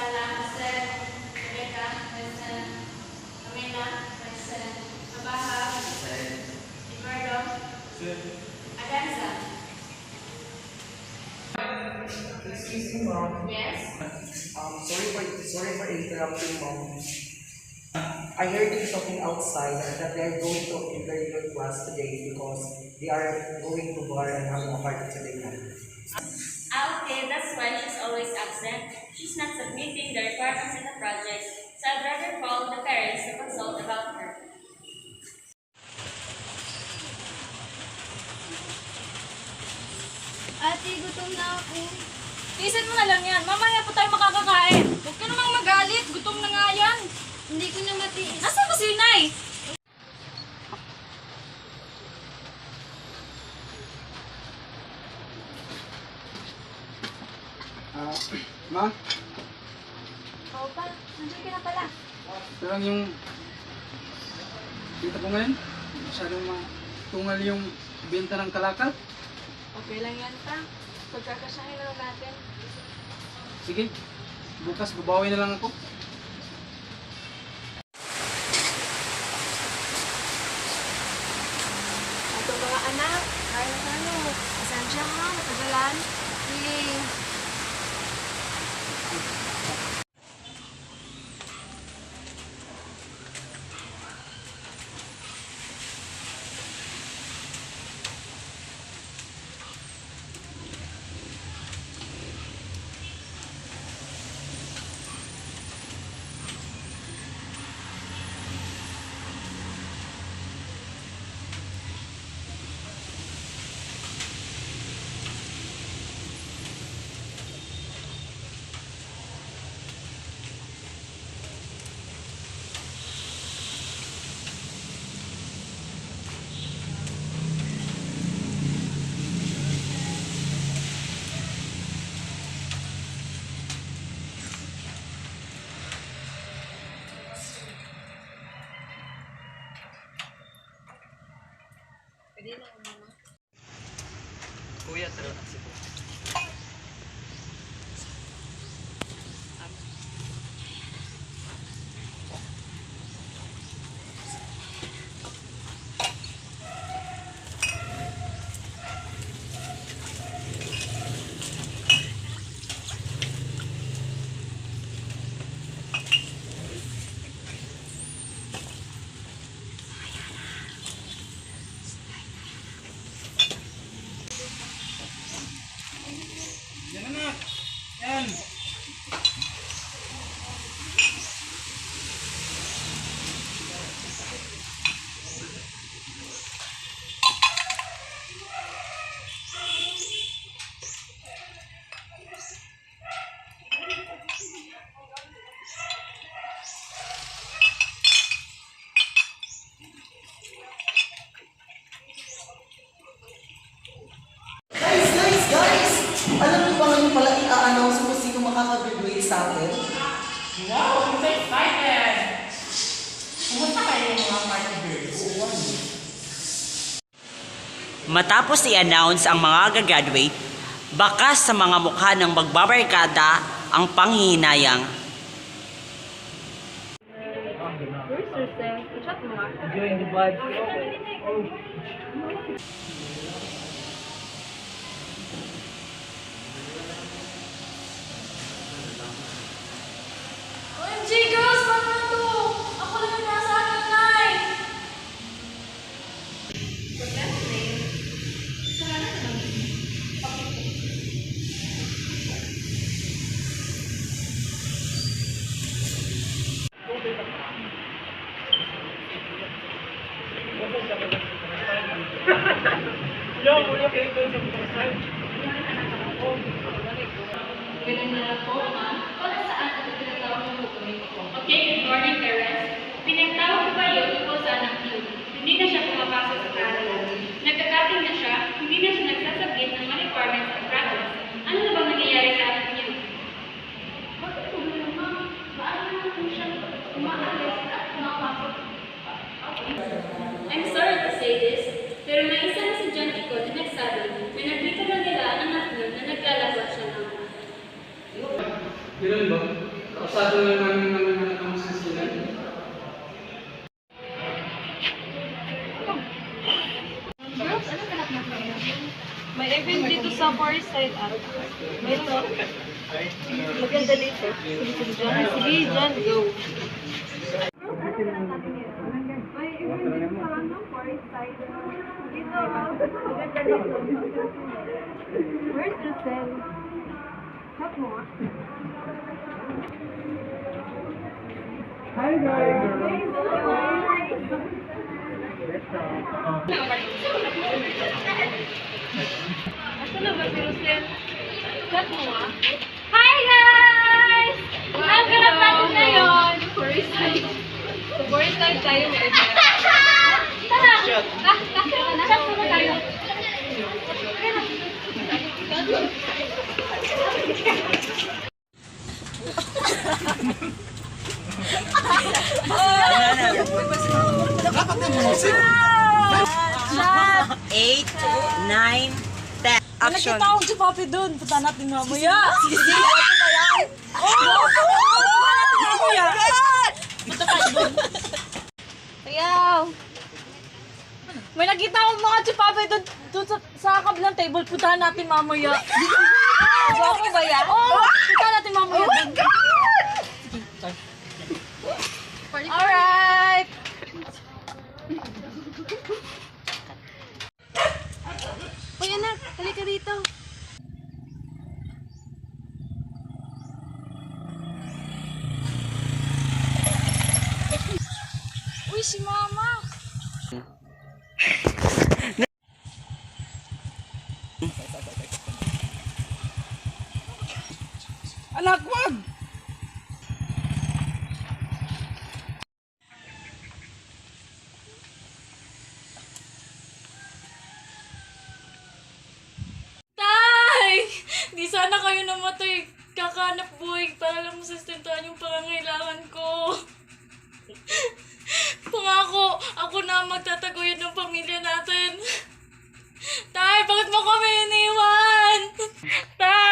Sala, present. Rebecca, present. Amena, present. Abaha, present. Eduardo, Aganza. Excuse me, ma'am. Yes? Sorry for interrupting, ma'am. I heard you talking outside that they are going to invade your class today because they are going to bar and having a party today night. Okay, that's why she's always absent. She's not submitting the requirements in the project, so I'd rather call the parents to consult about her. Ate, gutom na ako. Tiisin mo na lang yan. Mamaya po tayo makakakain. Huwag ka namang magalit. Gutom na nga yan. Hindi ko na matiis. Nasaan ba si Inay? Ma, Oo pa, nandiyan ka na pala. ito lang yung kita ko ngayon. Masyadong matungal yung benta ng kalakal. Okay lang yan pa. Pagkakasahin na lang natin. Sige, bukas babawi na lang ako. Ito mga anak, kaya na ano. Pasensya ha, natagalan. Yay. Kuya, tara taksi po. Yan anak! Yan! Guys! Alam niyo ba ngayon pala i-announce kung sino makaka-graduate sa atin? Wow, I'm so excited! Kumusta kayo mga party girls? Matapos i-announce ang mga gagraduate, bakas sa mga mukha ng magbabarkada ang panghihinayang. Where's your thing? Chat mo nga. Join the vibe. OMG, girls! Paano na to? Ako lang yung nasa akin, Nay! Ganun na lang po, ma'am. Para saan ito pinagtawag ng dokumento ko? Okay, good morning, parents. Pinagtawag ko ba yun tungkol sa anak niyo? Hindi na siya pumapasok sa paaralan. Nagkakating na siya, hindi na siya nagsasabit ng mga requirements at projects. Ano na bang nangyayari sa anak niyo? Bakit po ba ma'am? Maaari naman po siya umaalis at pumapasok. I'm sorry to say this, pero may isang estudyante ko na nagsabi na nakita na nila ang anak niyo na naglalabas siya ng Ganun ba? Pasado na namin naman ang sisilan. Girls, anong ganap na kayo? May event dito sa Forest Side at may to. Maganda dito. Sige, John, go. May event dito sa Forest Side. Dito, maganda dito. Where's Rosel? Chat mo ah. Hi guys! Asa na ba si Rosel? Chat mo ah. Hi guys! Ang ganap natin ngayon. Forest Side. Sa Forest Side tayo may event. Tara! Chat mo tayo. Eight, 9, 10. Action. Nakita akong si Papi doon. Punta natin mamaya. Sige. Ano ba yan? Punta natin mamaya. Punta tayo doon. Ayaw. May nakita akong mga si Papi doon sa kabilang table. Puntahan natin mamaya. Guwapo ba yan? Oo. Puntahan natin mamaya. Oh my God! Alright. Uy anak, halika dito. Uy, si Mama. Anak, wag! Tay! Di sana kayo namatay. Kakahanap buhay para lang masustentuhan yung pangangailangan ko. Pangako, ako na ang magtataguyod ng pamilya natin. Tay, bakit mo kami iniwan? Tay!